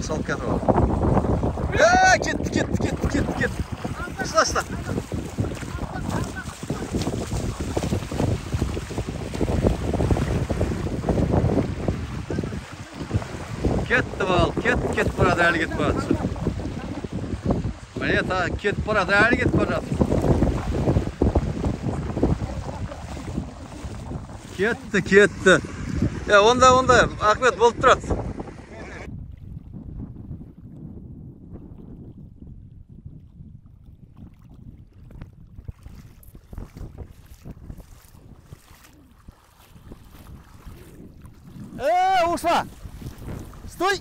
salып ketip al. Git. Isla. Ketdi bal, ket baradi, hali ketib baradi. Mana ta ketib baradi, hali ketib baradi. Ketdi. Ya onda Ahmet bo'lib turadi. Ушла! Стой!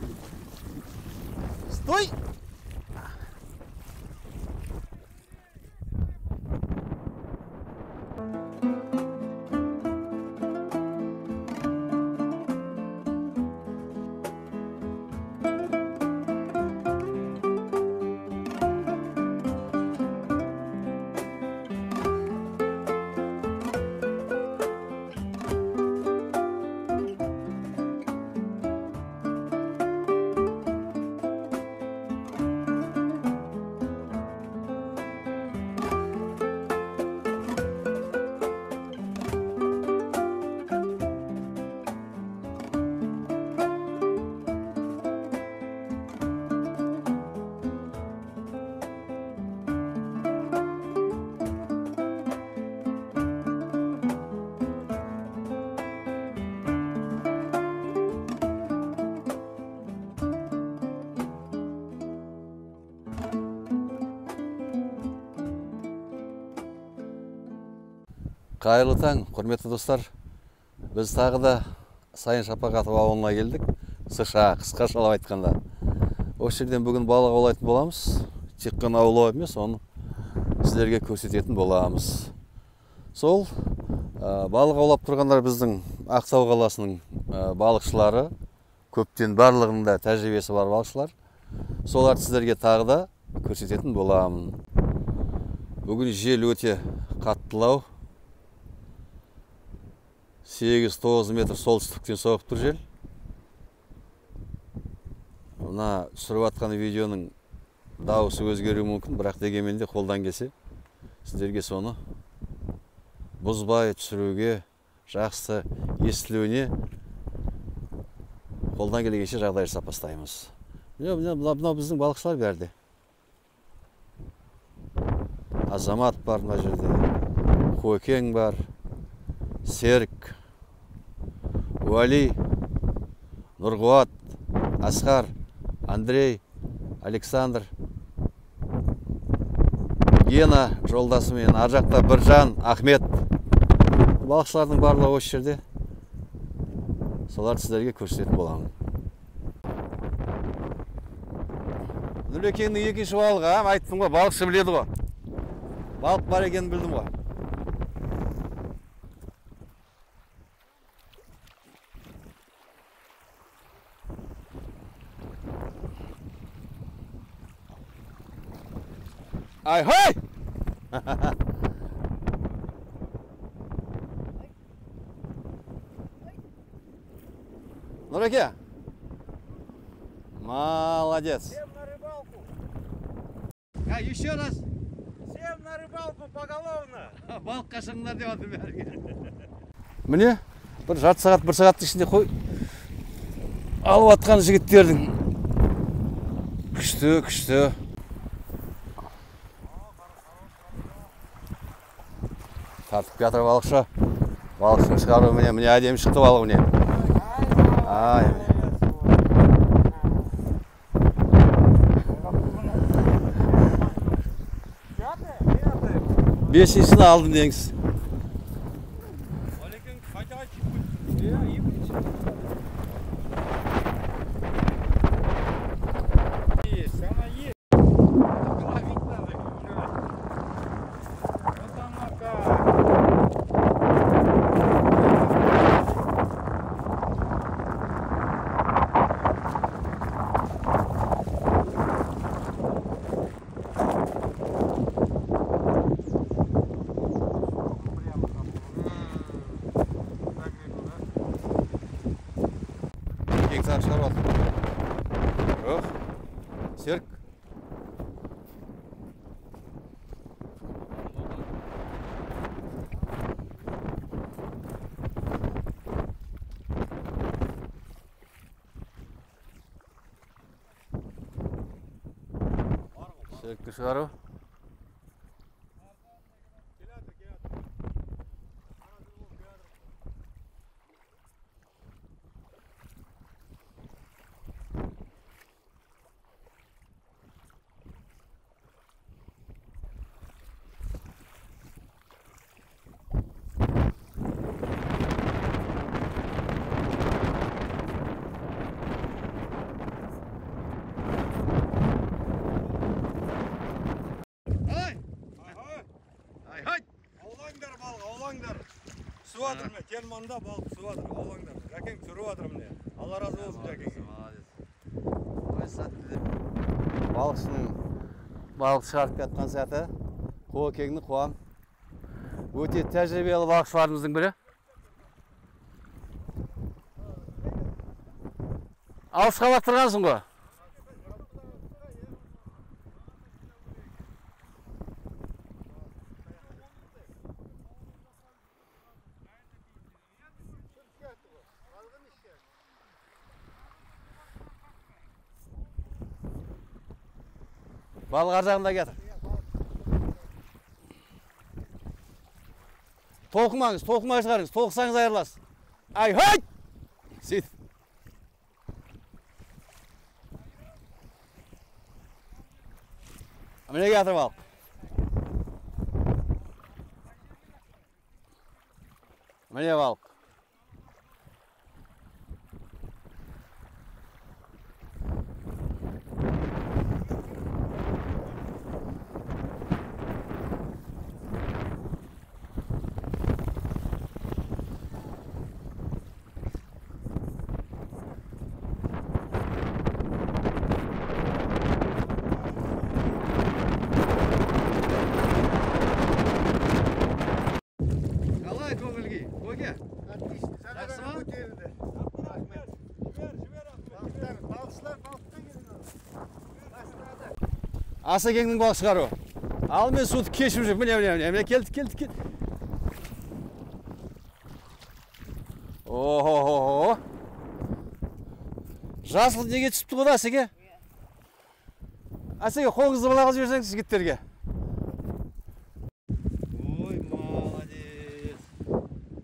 Қайырлы таң, құрметті достар. Біз тағы да Сайын Шапағатов ауылына келдік. Қысқашалап айтқанда. Осы жерден бүгін балық аулайтын боламыз. Тек қана аулау емес, оны сіздерге көрсететін боламыз. Сол балық аулап тұрғандар біздің Ақтау қаласының балықшылары. Көптен барлығында тәжірибесі бар балықшылар. Соларды сіздерге тағы да көрсететін боламын. Бүгін жел өте қаттылау. 8-9 метр солтүстіктен соғып тұр жел. Мына түсіріп атқан видеоның дауысы өзгеруі мүмкін, бірақ дегенмен де қолдан келсе сіздерге соны бұзбай түсіруге, жақсы естілуіне қолдан келгенше жағдай жасап бастаймыз. Мынау біздің балықшылар бәрде. Азамат бар мына жерде, Көкең бар, Серік, Уали, Нұрғуат, Асқар, Андрей, Александр, Гена жолдасымен, ар жақта Біржан, Ахмет. Балықшылардың барлығы осы жерде. Соларды сіздерге көрсететін боламын. Нүлекеңнің екінші балығы, айттым ғой, балықшы біледі ғой. Балық бар екенін білдім ғой. Ай-хай! Нуреке! Молодец! Всем на рыбалку! Еще раз! Всем на рыбалку поголовно! Балық қашыңдар деп атым бәрге. Міне, бір жарты сағат, бір сағаттың ішінде қой. Алып атқан жігіттердің. Күшті. Тартып жатыр балықшы. Балықшың шығару міне әдемі шықты балық міне. Ай. Бесіншісін алдым деңіз. Yok. Serk. Serk çıkarı. Suvatırım, Telman'da balık suvatırım, oğlanlar. Rakem suvatırım diye. Allah razı olsun Rakem. Balıkçının balık çıkarıp ketкен сәті Қуекеңді қуам. Өте тәжірибелі балықшыларымыздың бірі. Алысқа лақтырғансың ғой? Balık arjağında getir. Толқымаңыз, толқымай шығарыңыз, толқысаңыз айырыласыз. Ай, хай! Сөйтіп. Міне кетір балық. Міне балық. Асекеңнің балық шығару. Ал мен суды кешіп жүрмін. Міне келді. О-хо-хо-хо. Жасыл неге түсіпті ғой Асеке? Асеке, қолыңызды балағыз жіберсеңіз жігіттерге. Ой, молодец.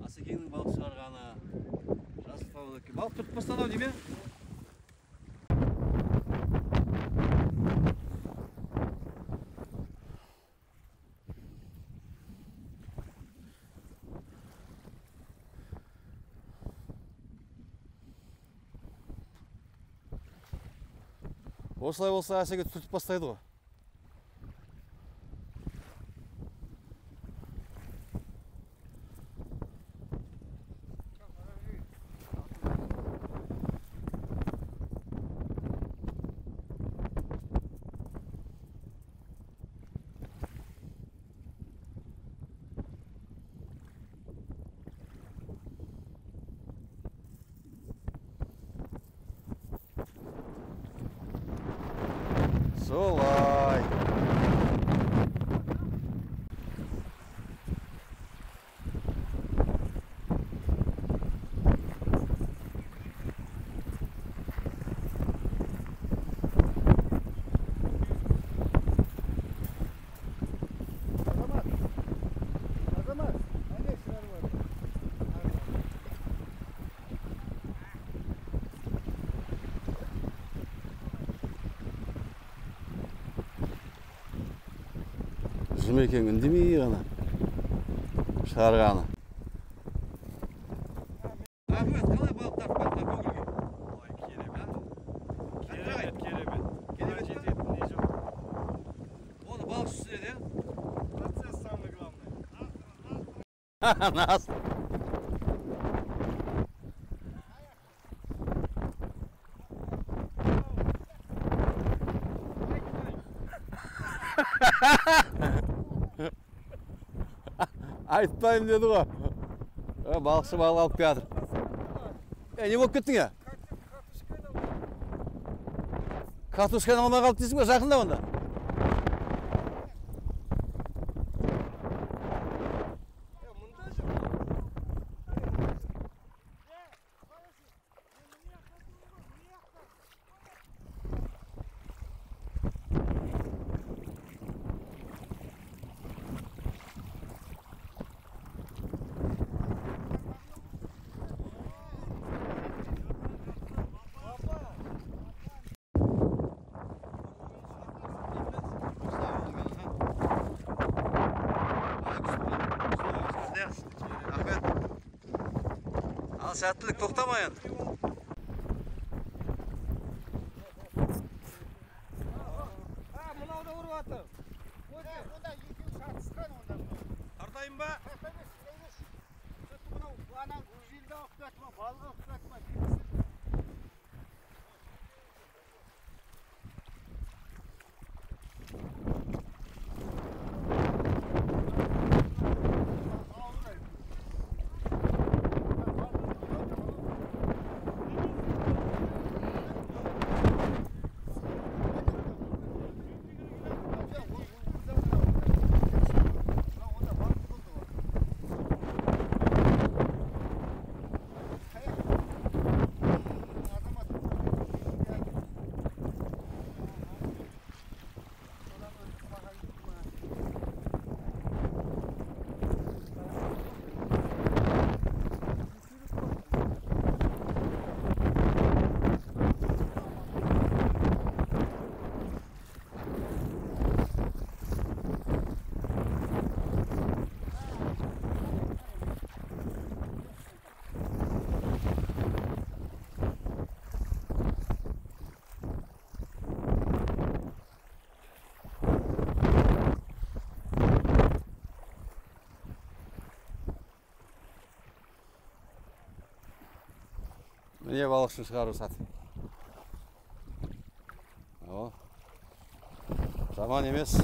Асекеңнің балық шығарғаны. Жасыл павлоке. Балық тұрып бастан ау дейме? Осылай болса Асеке түтіп бастайды ғой. Солай. Жұмекен үндемей ғана шығарғаны. Ахмет, қалай балық тартып қайтқан көңілге? Ой, керемет. Жететін не жоқ. Оны балық үстінеді, е? Процесс самый главный. Нас. Айтпайым деді ғой. Балықшы балық алып келатыр. Не болып кеттің я? Katushkаны алмай қалып дейсің бе? Жақында онда. Al sәттілік, тоқтамайын. Мынау да ұрып атыр. Онда екеуі шатысқан онда. Тартайын ба? Мынау ана желді оқытатма, балға оқытатма. Міне балықшын шығару сәті. Жаман емес.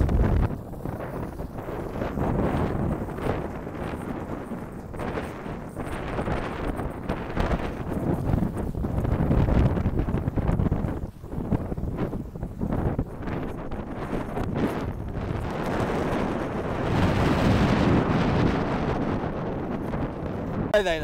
Дай.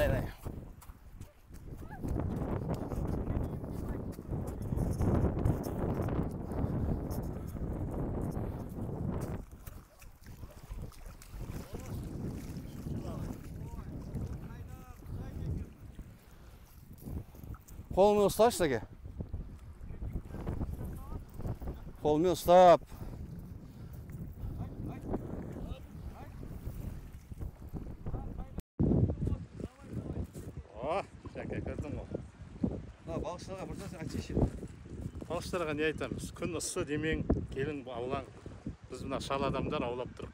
Қолымен ұсташы әке. Қолымен ұстап. Жәке, көрдің ғой. Балықшыларға бірден айтшы. Балықшыларға не айтамыз? Күн ыссы демең, келін аулаң. Біз мына шал адамдар аулап тұрып.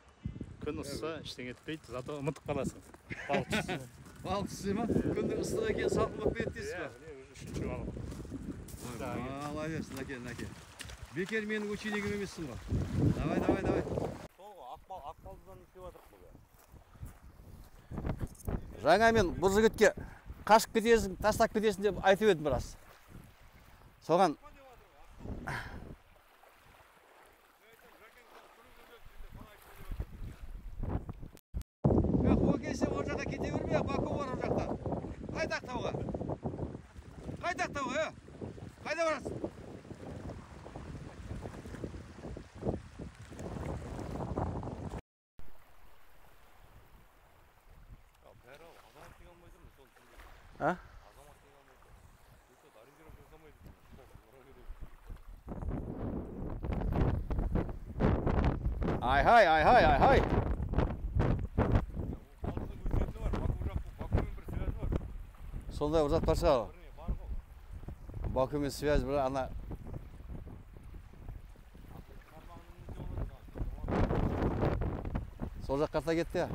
Күн ыссы, ештеңе етпейді, зато ұмытып қаласың. Балықшысы. Балықшысы ма? Күндің ыстығы екен салқын болып кетті дейсіз ба? Үшінші балық. Молодец, наке. Бекер менің ученикім емессің ғой. Давай. Сол ғой, ақбалдыдан істеп жатырық бұл. Жаңа мен бұл жігітке қашып кетесің, тастап кетесің деп айтып едім біраз. Соған Қуы келсе ол жаққа кете берме, Баку бар ол жақта. Қайдақ тауға? Қайда барасың? Ай-хай. Сондай ұрзат бар шығар. Бакумен связь бір ана. Сол жақ қарта кетті я.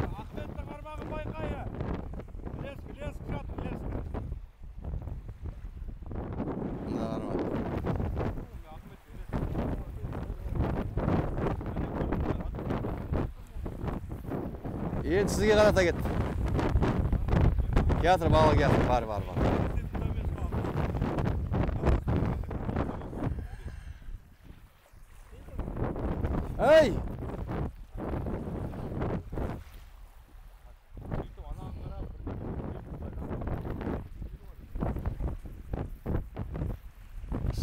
Ахметтің қармағын байқайы. Лескі жатыр, лескі. Мына қармақ. Енді сізге қарата кетті. Театр балы келді, бар.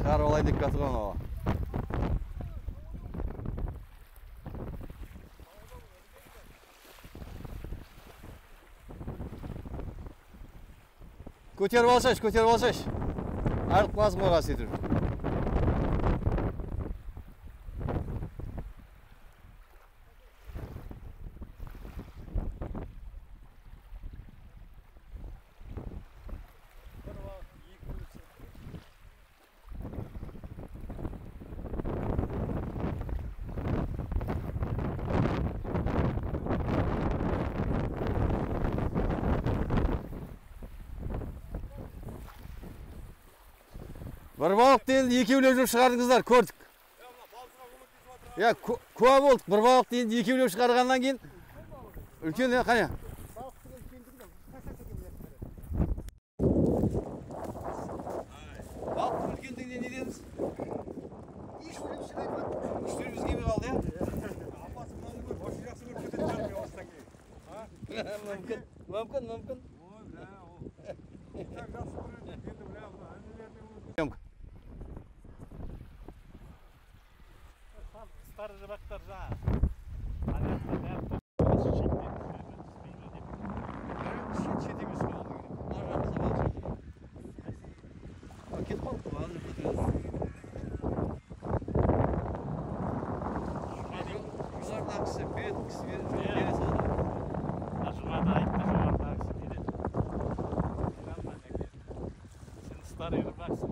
шығарып алайын деп жатырған о. Көтеріп алсайшы, көтеріп алсайшы. Арық басып қойған сөйтіп. Bir balık deyinді екеулеп жүріп шығардыңыздар, көрдік. Я, куә болдық. Bir balık deyinді екеулеп шығарғаннан кейін үлкен қане? Балықтың үлкендігіне не дедіңіз? Үштеуіміз келмей қалды, я? Апасы мынаны көріп, осы жақсы көріп кететін шығар мен осыдан кейін. Мүмкін. Ой, бля, ол. Так жақсы көреді, енді бля, әнелеріне Съемка. Старый жырақтар жаңа. Шет емес қой ол. Ажарымызда балық шет. Кетіп қалыпты ма? Азыр көтереді. Бұлардың кісі бет кісі бере салды. Жұмада айтты, жоғарыда кісі дейді. Сен старый рыбаксың.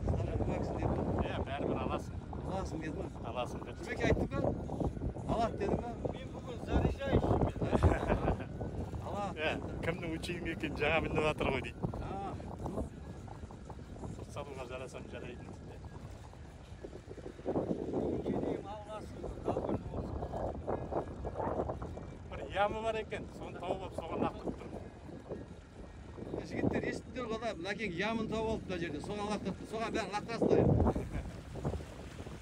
Старый рыбаксың деді ма? Бәрібір аласың. Аласың деді ма? Аласың деді. Жұмеке айттың ба? Алады дедің ба? Мен бүгін заряжающий. Алады. Кімнің ученигі екен жаңа мініп жатыр ғой дейді. Салуға жарасам жарайды дейді. Бір ямы бар екен, соны тауып алып соған лақтырып тұр. Жігіттер естіңдер ғой да, Мәкең ямын тауып алып мына жерде. Соған лақтырыпты. Соған бәрін лақтырасыңдар.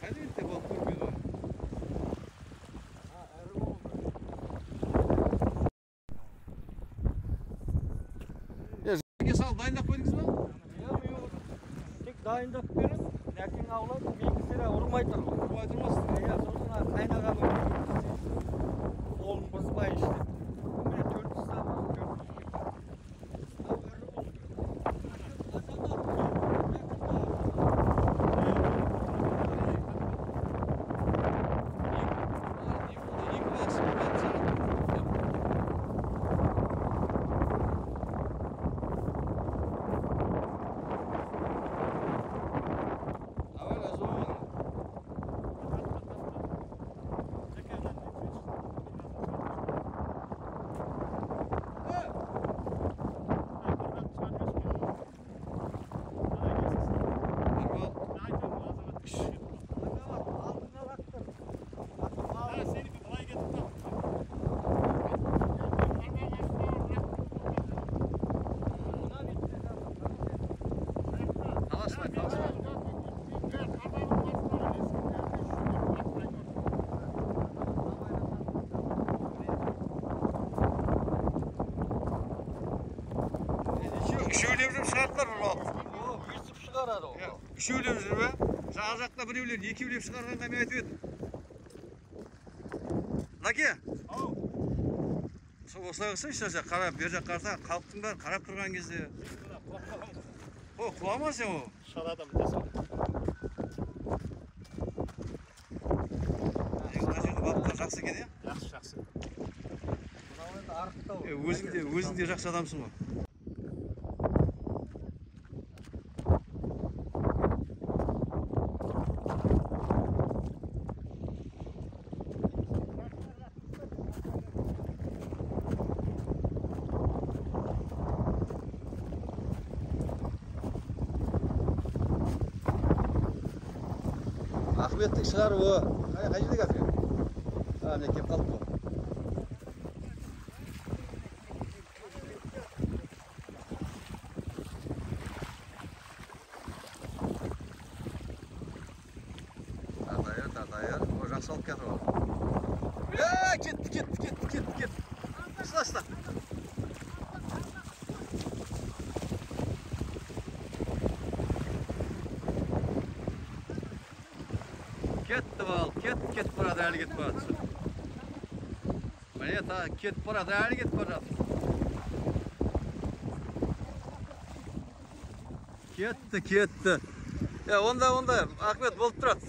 Қайда кетті болып көрмейді ғой. Жігітке салып дайындап қойдыңыз ба? Тек дайындап беріп, Мәкең аулап, мен кісілер ұрмай тұр. Ұрмай тұрмасың. Сосын қайнаған қолын бұзбай ішті. Міне 4 ұстап, 3-өлеп жүріп шығардылар бір балық. өйстіп шығарады ол. 3-өлеп жүріп, жағы жақта біреулер 2-өлеп шығарғанға мен айтып едім. Лаке? Сол осылай қылсайшы, қарап, бер жақ қарта, қалыптың бәрі қарап тұрған кезде. О, құлама сен о. Шаладым десем. Мына жерде балықтар жақсы екен, е? Жақсы. Мынау енді арықтау. Өзің де жақсы адамсың ғой. Ахметтің шығарып о. Қай жерде қазір? Міне кеп қалып бұл. Тартайыр. О, жақсы алып кетір ол. Кетті. Сылашта. Ketip baradi, әлі кетіп барады. Міне та кетіп барады, әлі кетіп барады. Кетті. Онда, Ахмет болып тұрады.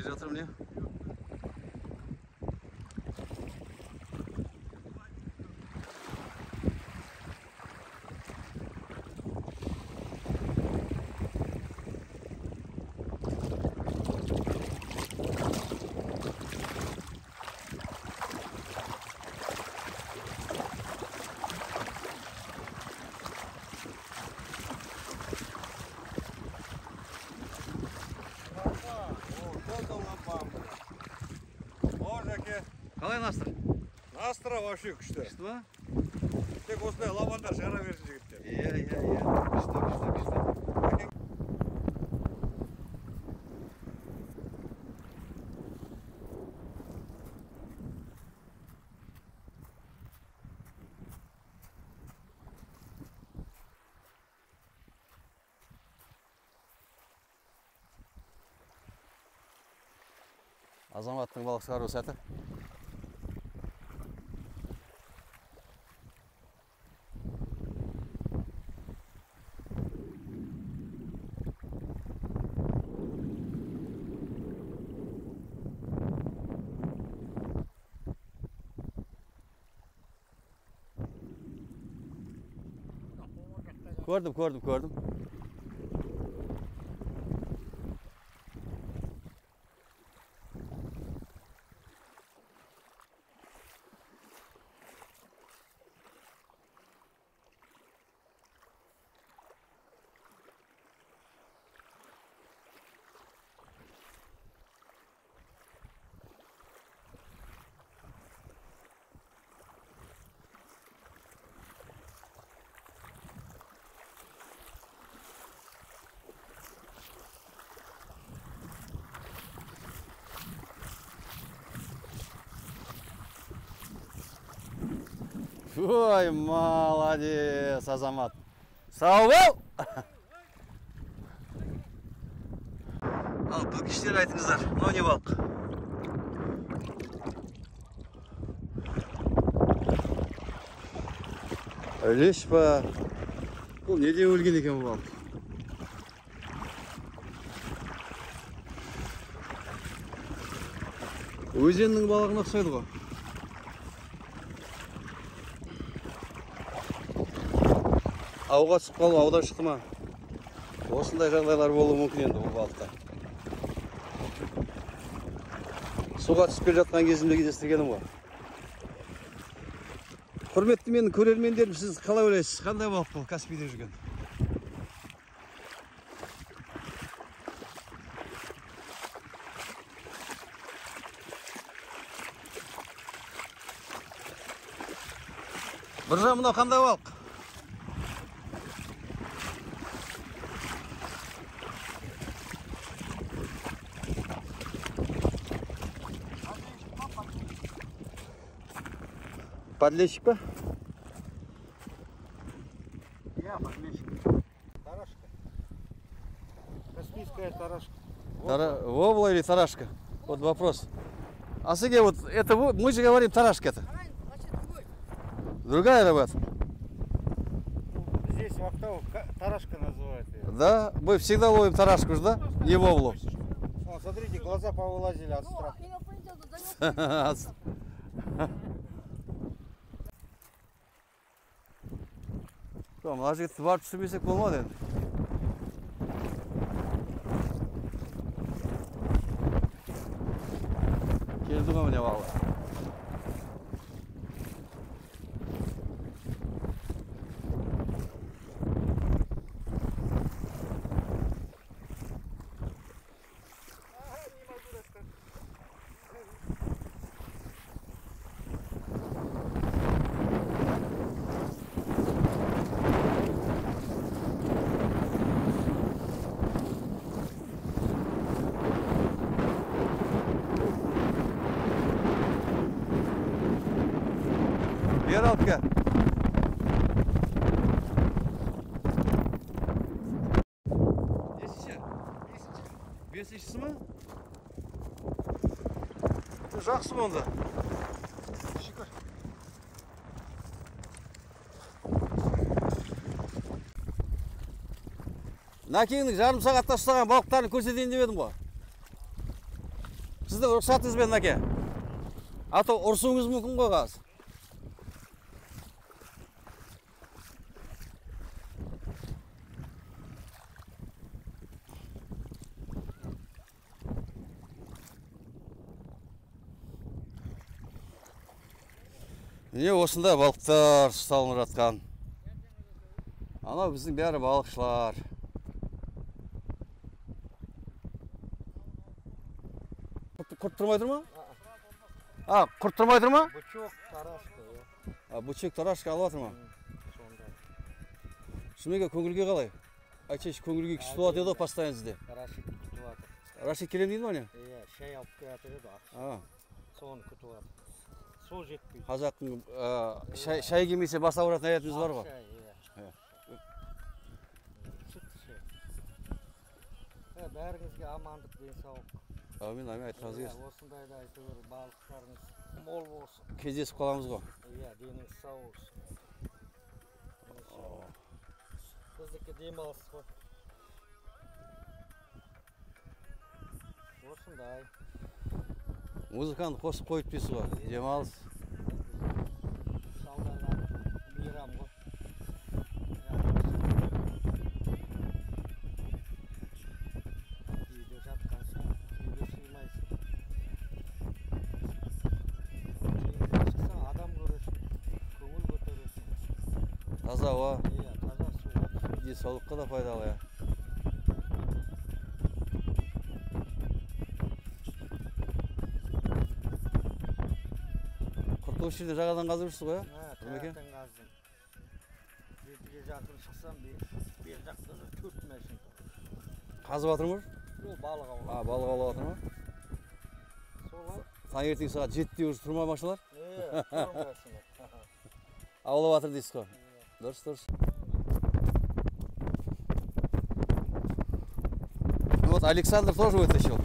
Жатырмын не? Қалай Настыр? Настыра вообще күшті. Күшті ма? Тек осындай лавандар шығара берсін жігіттер. Иә. Күшті. Азаматтың балық шығару сәті. Gördüm. Ой, молодец, Азамат. Сау бол! Ал, бұл кішілер айтыңыздар, мынау не балық? Өлеш па? Бұл неде өлген екен бұл балық? Өзеннің балығына ұқсайды ғой. Ауға түсіп қалу, аудан шықты ма? Осындай жағдайлар болуы мүмкін енді бұл балықта. Суға түсіп келе жатқан кезімде кездестіргенім ғой. Құрметті менің көрермендерім, сіз қалай ойлайсыз? Қандай балық бұл Каспийде жүрген? Біржан, мынау қандай балық? Подлещик па? Я подлещик. Тарашка. Каспийская тарашка. Вобла или тарашка? Вот вопрос. А Сергей, вот это мы же говорим тарашка это. Другая рыба? Здесь в Октаву тарашка называют ее. Да? Мы всегда ловим тарашку же, да? Не воблу. О, смотрите, глаза повылазили от страха. Мына жігітті барып түсірмесек болмады енді. Келді ғой міне балық. Gel alıp gel. Nesiçe? Besişisi mi? Жақсы mı onda? Şükür. Накеңнің жарым сағатта ұстаған балықтарын көрсетейін деп едім ғой. Сіздің рұқсатыңызбен, Наке. А то ұрсуыңыз мүмкін ғой қазір. Міне осында балықтар ұсталынып жатқан. Анау біздің бәрі балықшылар. Құрт тұрмай тұр ма? А, құрт тұрмай тұр ма? Бычок, тарашка. А, бычек, тарашка алып жатыр ма? Сонда. Шынымен көңілге қалай? Айтсайшы, көңілге күшті болады еді ғой постоянно сізде. Рашид күтіп жатыр. Рашид келем дейді ма не? Иә, шай алып келе жатыр еді ақша. А, Соны күтіп жатыр. Сол жетпейді. қазақтың шай келмесе бас ауыратын аятымыз бар ғой. Шай, иә. Сүт шай. Бәріңізге амандық, денсаулық. Әмин, әмин, айтқаныңыз келсін. Осындайда әйтеуір балықтарыңыз мол болсын. Кездесіп қаламыз ғой. Иә, деніңіз сау болсын. Біздікі демалыс қой. Осындай. Музыканы қосып қойып дейсіз ғой. Демалыс. Салдардан мейрам ғой. Үйде жатқанша үйге сыймайсың. Жиынға шықсаң адам көресің, көңіл көтересің. Таза ауа, Иә, таза су. денсаулыққа да пайдалы. Осы жерде жағадан қазып жүрсіз ғой, Таяқтан қаздым. Бетіге жақын шықсам, бер жақта 4 машин тұр. қазып жатыр ма? Ол балық аулап. А, балық аулап жатыр ма? Солай. Таңертең сағат 7-де уже тұрма машиналар? Тұрмайсың. Аулап жатыр дейсіз ғой. Дұрыс, дұрыс. Вот Александр тоже вытащил.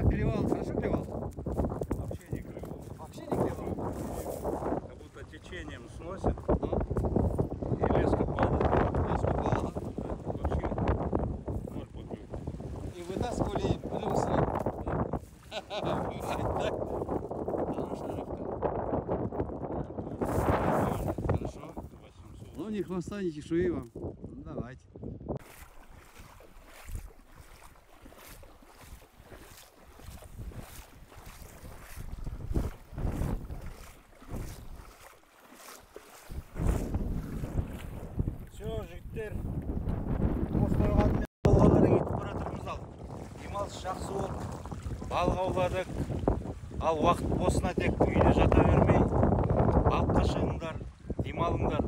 Клевал, хорошо клевал? Вообще не клювал. Вообще не клевал. Как будто течением сносит. И леска падает. Леска падала. Вообще ноль поклюв. И вытаскивали плюсы. Хорошая рыбка. Хорошо. 800. Ну, ни хвоста, ни чешуи вам. Ну, давайте. Все, жігіттер. Қостойғанмен балғаларға кетіп бара жатырмыз ал. Демалыс жақсы болды. Балық ауладық. Ал уақыт босына тек үйде жата бермей, балыққа шығыңдар, демалыңдар.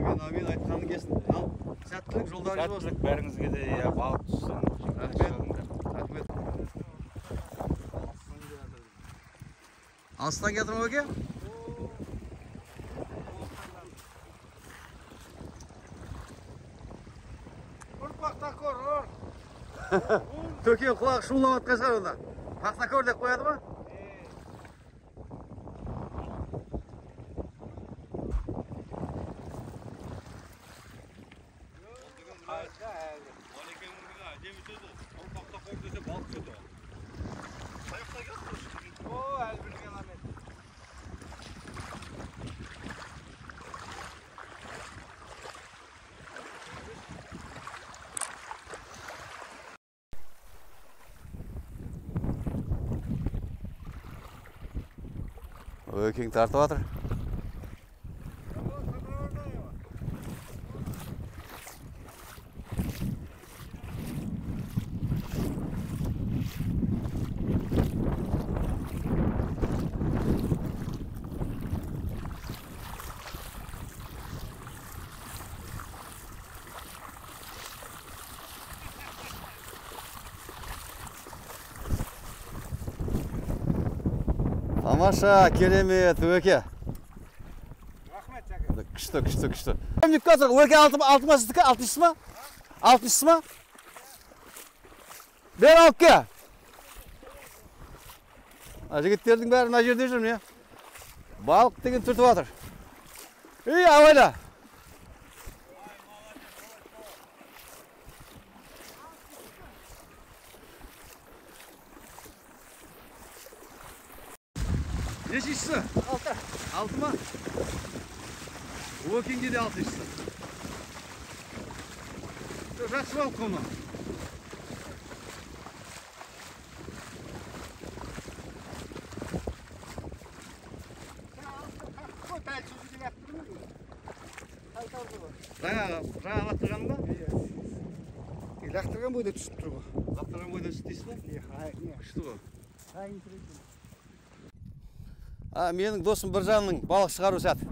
Амин, айтқаның келсін. Ал, сәттілік жолдарыңыз болсын. Сәттілік бәріңізге де балық түссін. Рахмет. Алыстан келдір ма өке? Пақтакор, ор. Төкен құлағы шулап атқан шығар онда. Пақтакор деп қояды ма? Өкең тартып жатыр. Тамаша, керемет, Өке. Рахмет, Жаке. Күшті. Кімдік қазір, Өке алтыма сіздікі, алтыншысы ма? Алтыншысы ма? Бер алып ке. Жігіттердің бәрі мына жерде жүр не? Балық деген түртіп жатыр. Абайла. Нешіншісі? Алты ма? Өкенге де алтыншысы. Жақсы балық қоны. Жаңа лақтырған ба? Лақтырған бойда түсіп тұр ғой. Лақтырған бойда түсіп дейсіз ба? Күшті ғой. Менің досым Біржанның балық шығару сәті.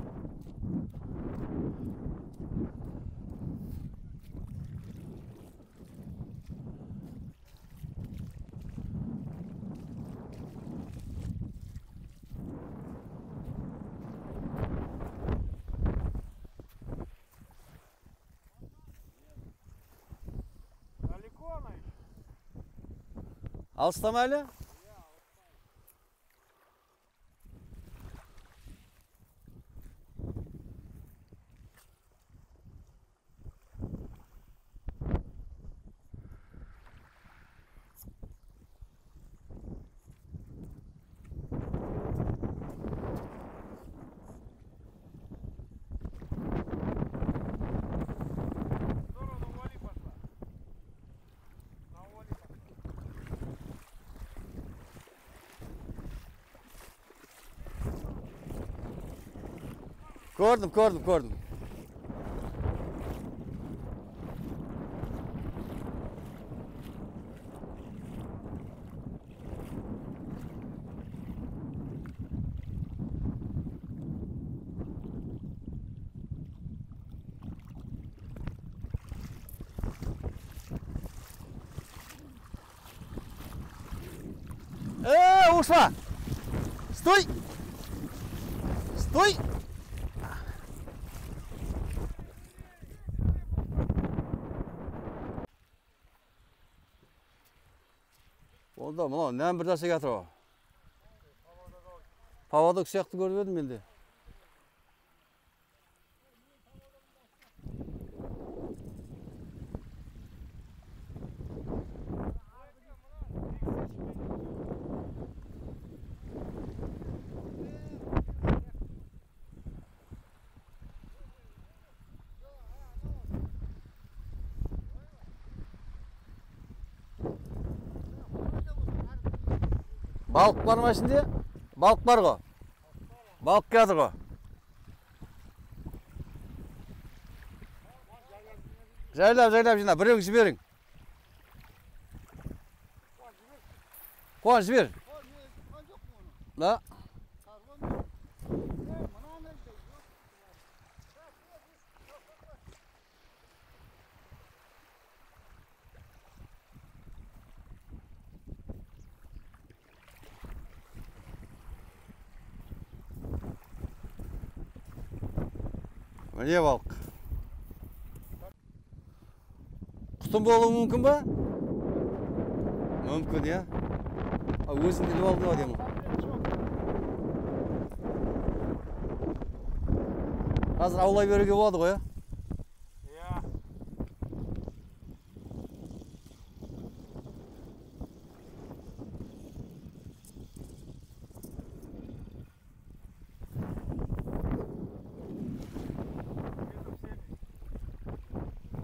Алыста ма әлі? Gördüm. Ушла! Стой! Oldu, mынау нәм бір нәрсе жатыр ғой. Паводок сияқты көріп едім менде. Балық бар ма ішінде? Балық бар ғой. Балық келеді ғой. Жайлап жина, біреуін жіберің. Қуан жібер. Да? Міне балық. Құтын болуы мүмкін ба? Мүмкін, я. Өзің іліп алдың ба деймін. Қазір аулай беруге болады ғой, я?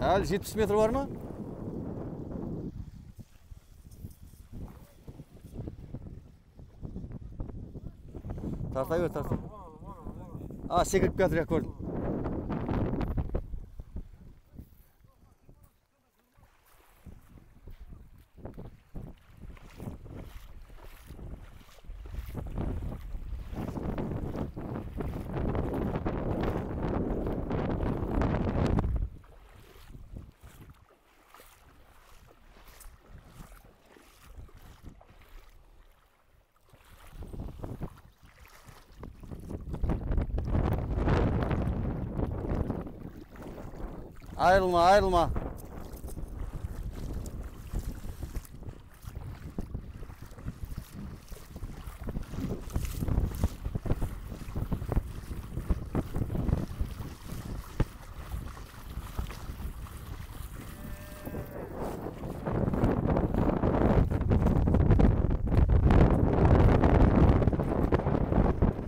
Әлі 70 метр бар ма? Тарта бер. Секіріп келатыр, я көрдім. Ayrılma, ayrılma.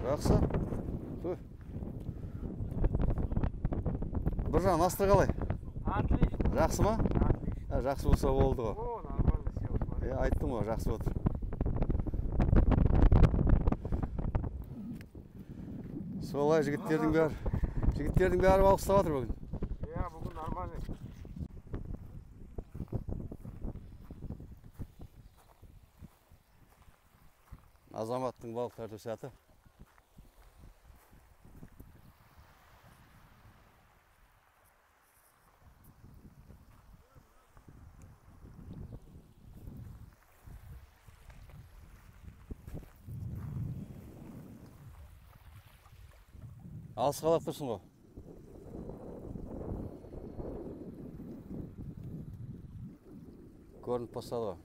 Жақсы. Біржан, астыр қалай? Отлично. Жақсы ма? Отлично. Жақсы болса болды ғой. О, нормально все. Смотри. Айттым ғой, жақсы отыр. Солай жігіттердің бәрі балық ұстап жатыр бүгін. Я, бүгін нормально. Азаматтың балық тарту сәті. Алыс қалап тұрсың ғой. Көрініп бастады ғой.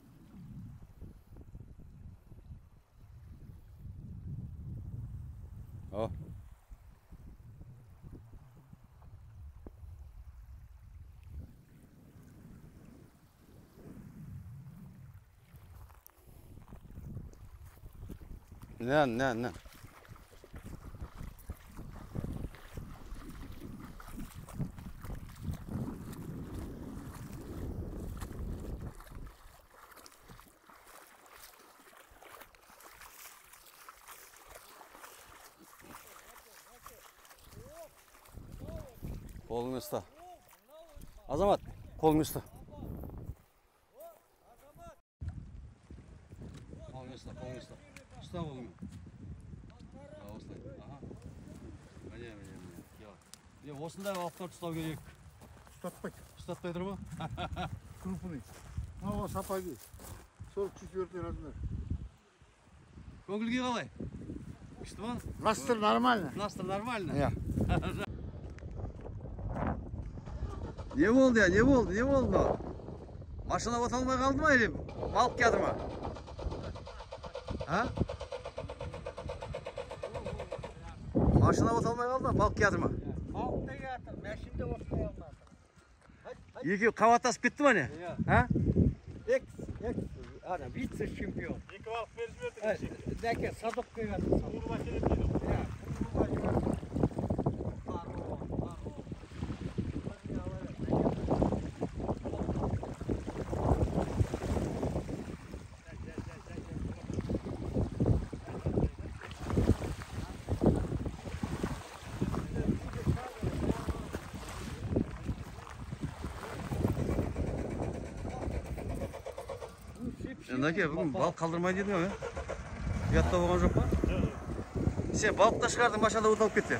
О. Нән. Қолыңды ұста. Азамат, қолыңды ұста. Қолыңды ұста. Ұста қолыңды. Осылай. Аха. Міне. Осындай балықтарды ұстау керек. Ұстатпай тұр ма? Крупный. Мынау сапаги. 44 размер. Көңілге қалай? Күшті ма? Настыр нормально. Настыр нормально? Я. Не болды? Машина оталмай қалды ма, или балық келді ма? А? Машина оталмай қалды ма, балық келді ма? Балық да келді, мәшінде осылай алмады. Екеуі қабаттасып кетті ма не? А? Ана, вице-чемпион. Екі балық беріп жіберді. Дәке, садық келген. Уырла келеді дейді. Нәке, бүгін балық қалдырмай дедің ғой, ұятта болған жоқ па? Сен балықта шығардың, машинада оталып кетті.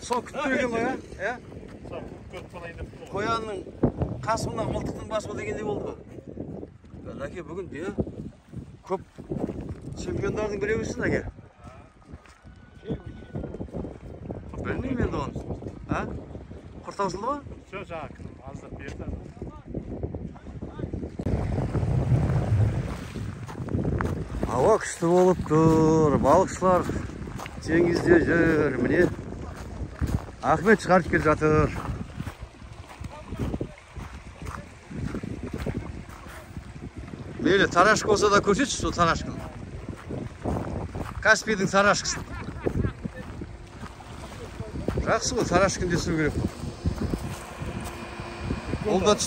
Сол күтті екен ғой, ә? Қоянның қасымынан мылтықтың басымы дегендей болды ғой. Нәке, бүгін көп чемпиондардың біреуісің, нәке. Білмеймін енді оны. Құрт таусылды ма? Жоқ, жаңа кім аздап берді. Ауа күшті болып тұр, балықшылар теңізде жүр, міне Ахмет шығарып келе жатыр. Мейлі, тарашқа болса да көрсетші, сол тарашқын. Каспийдің тарашқысын. Жақсы ғой, тарашқын десу керек. Ол да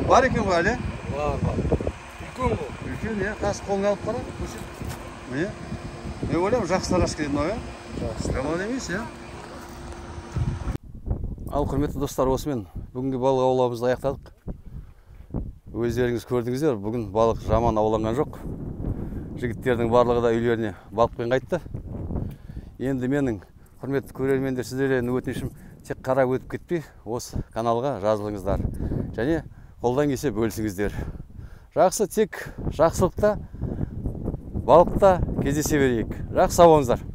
бар екен ғой, әлі? Бар. Үлкен ғой. Үлкен, қазір қолыңа алып қара, көрсет. Міне, мен ойлаймын, жақсы тарашқы дедім ау, Жақсы. жаман емес, Ал, құрметті достар, осымен бүгінгі балық аулауымызды аяқтадық. Өздеріңіз көрдіңіздер, бүгін балық жаман ауланған жоқ. Жігіттердің барлығы да үйлеріне балықпен қайтты. Енді менің құрметті көрермендер, сіздерден өтінішім тек қарап өтіп кетпей, осы каналға жазылыңыздар. Және қолдан келсе бөлісіңіздер. Жақсы, тек жақсылықта, балықта кездесе берейік. Жақсы, сау болыңыздар.